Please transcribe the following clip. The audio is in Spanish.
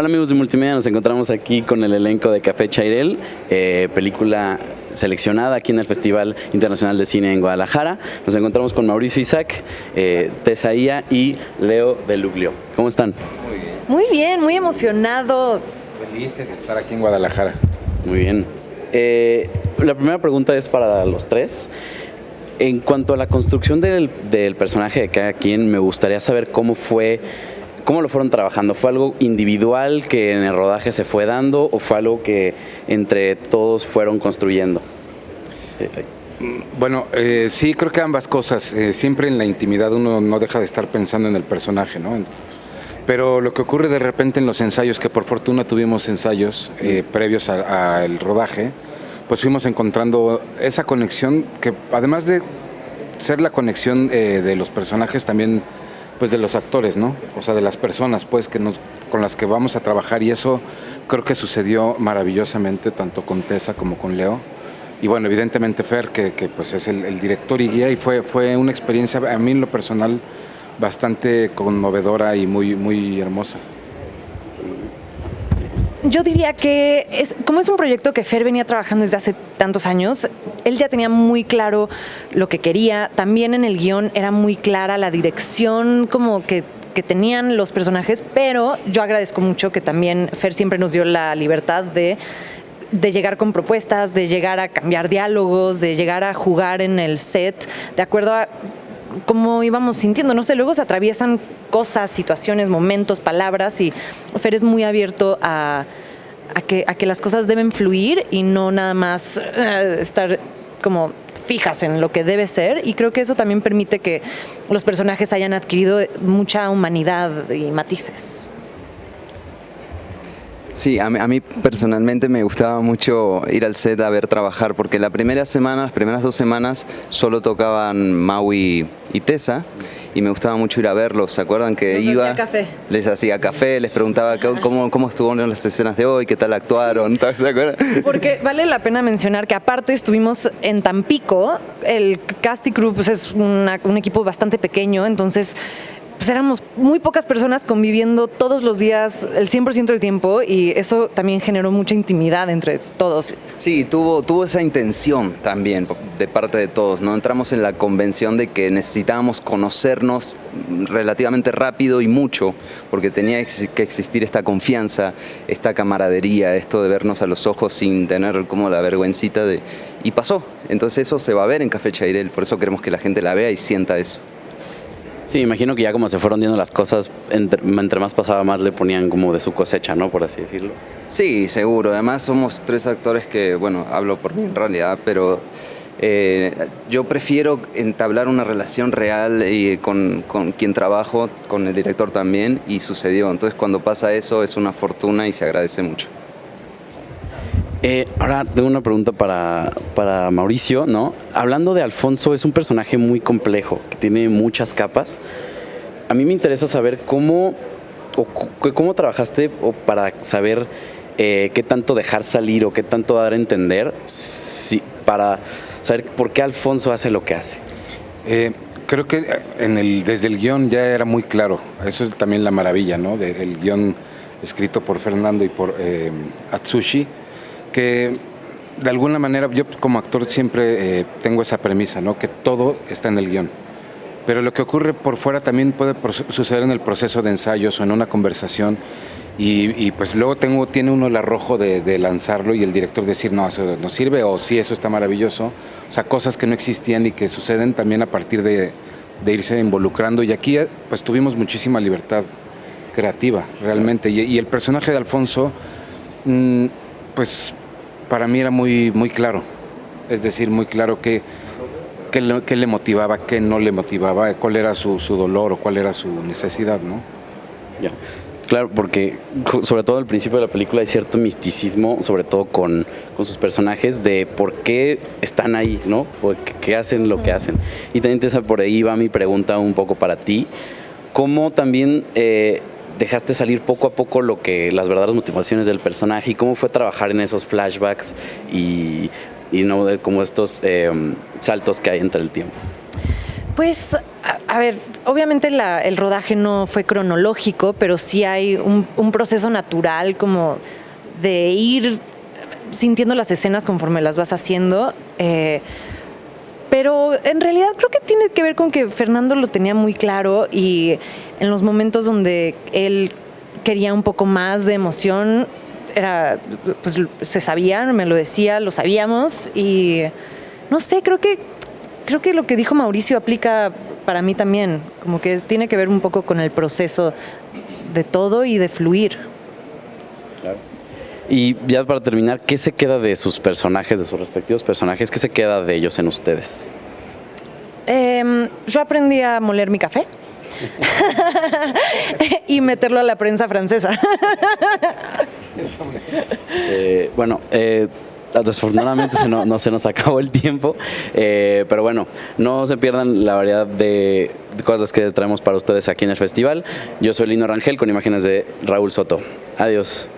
Hola amigos de Multimedia, nos encontramos aquí con el elenco de Café Chairel, película seleccionada aquí en el Festival Internacional de Cine en Guadalajara. Nos encontramos con Mauricio Isaac, Tesaía y Leo Deluglio. ¿Cómo están? Muy bien, muy emocionados. Felices de estar aquí en Guadalajara. Muy bien. La primera pregunta es para los tres. En cuanto a la construcción del personaje de cada quien, me gustaría saber cómo lo fueron trabajando. ¿Fue algo individual que en el rodaje se fue dando o fue algo que entre todos fueron construyendo? Bueno, sí, creo que ambas cosas. Siempre en la intimidad uno no deja de estar pensando en el personaje, ¿no? Pero lo que ocurre de repente en los ensayos, que por fortuna tuvimos ensayos previos al rodaje, pues fuimos encontrando esa conexión que, además de ser la conexión de los personajes, también pues de los actores, ¿no? O sea, de las personas, pues, con las que vamos a trabajar, y eso creo que sucedió maravillosamente, tanto con Tessa como con Leo. Y bueno, evidentemente Fer, que pues es el director y guía, y fue una experiencia, a mí en lo personal, bastante conmovedora y muy hermosa. Yo diría que como es un proyecto que Fer venía trabajando desde hace tantos años, él ya tenía muy claro lo que quería. También en el guión era muy clara la dirección como que tenían los personajes, pero yo agradezco mucho que también Fer siempre nos dio la libertad de llegar con propuestas, de llegar a cambiar diálogos, de llegar a jugar en el set, de acuerdo a cómo íbamos sintiendo. No sé, luego se atraviesan cosas, situaciones, momentos, palabras, y Fer es muy abierto a que las cosas deben fluir y no nada más estar como fijas en lo que debe ser, y creo que eso también permite que los personajes hayan adquirido mucha humanidad y matices. Sí, a mí personalmente me gustaba mucho ir al set a ver trabajar, porque las primeras 2 semanas solo tocaban Maui y Tessa, y me gustaba mucho ir a verlos. ¿Se acuerdan que les hacía café, les preguntaba cómo estuvieron las escenas de hoy, qué tal actuaron? ¿Se acuerdan? Porque vale la pena mencionar que aparte estuvimos en Tampico, el cast y crew pues es un equipo bastante pequeño, entonces pues éramos muy pocas personas conviviendo todos los días, el 100% del tiempo, y eso también generó mucha intimidad entre todos. Sí, tuvo esa intención también de parte de todos, ¿no? Entramos en la convención de que necesitábamos conocernos relativamente rápido y mucho, porque tenía que existir esta confianza, esta camaradería, esto de vernos a los ojos sin tener como la vergüencita y pasó. Entonces eso se va a ver en Café Chairel, por eso queremos que la gente la vea y sienta eso. Sí, imagino que ya como se fueron viendo las cosas, entre más pasaba más le ponían como de su cosecha, ¿no? Por así decirlo. Sí, seguro. Además somos 3 actores que, bueno, hablo por mí en realidad, pero yo prefiero entablar una relación real con quien trabajo, con el director también, y sucedió. Entonces cuando pasa eso es una fortuna y se agradece mucho. Ahora tengo una pregunta para Mauricio, ¿no? Hablando de Alfonso, es un personaje muy complejo, que tiene muchas capas. A mí me interesa saber cómo trabajaste para saber qué tanto dejar salir o qué tanto dar a entender, para saber por qué Alfonso hace lo que hace. Creo que desde el guión ya era muy claro. Eso es también la maravilla, ¿no? Del guión escrito por Fernando y por Atsushi, que de alguna manera yo como actor siempre tengo esa premisa, ¿no? Que todo está en el guión, pero lo que ocurre por fuera también puede suceder en el proceso de ensayos o en una conversación, y pues luego tiene uno el arrojo de lanzarlo y el director decir no, eso no sirve, o sí, eso está maravilloso. O sea, cosas que no existían y que suceden también a partir de irse involucrando, y aquí pues tuvimos muchísima libertad creativa realmente, y el personaje de Alfonso pues para mí era muy claro, es decir, muy claro qué le motivaba, qué no le motivaba, cuál era su dolor o cuál era su necesidad, ¿no? Ya. Claro, porque sobre todo al principio de la película hay cierto misticismo, sobre todo con sus personajes, de por qué están ahí, ¿no? O qué hacen lo que hacen. Y también por ahí va mi pregunta un poco para ti. ¿Cómo también dejaste salir poco a poco las verdaderas motivaciones del personaje, y cómo fue trabajar en esos flashbacks y no como estos saltos que hay entre el tiempo? Pues, a ver, obviamente el rodaje no fue cronológico, pero sí hay un proceso natural como de ir sintiendo las escenas conforme las vas haciendo. Pero en realidad creo que tiene que ver con que Fernando lo tenía muy claro y en los momentos donde él quería un poco más de emoción, pues se sabía, me lo decía, lo sabíamos y no sé, creo que lo que dijo Mauricio aplica para mí también, como que tiene que ver un poco con el proceso de todo y de fluir. Claro. Y ya para terminar, ¿qué se queda de sus personajes, de sus respectivos personajes? ¿Qué se queda de ellos en ustedes? Yo aprendí a moler mi café y meterlo a la prensa francesa. Bueno, desafortunadamente no se nos acabó el tiempo, pero bueno, no se pierdan la variedad de cosas que traemos para ustedes aquí en el festival. Yo soy Lino Rangel con imágenes de Raúl Soto. Adiós.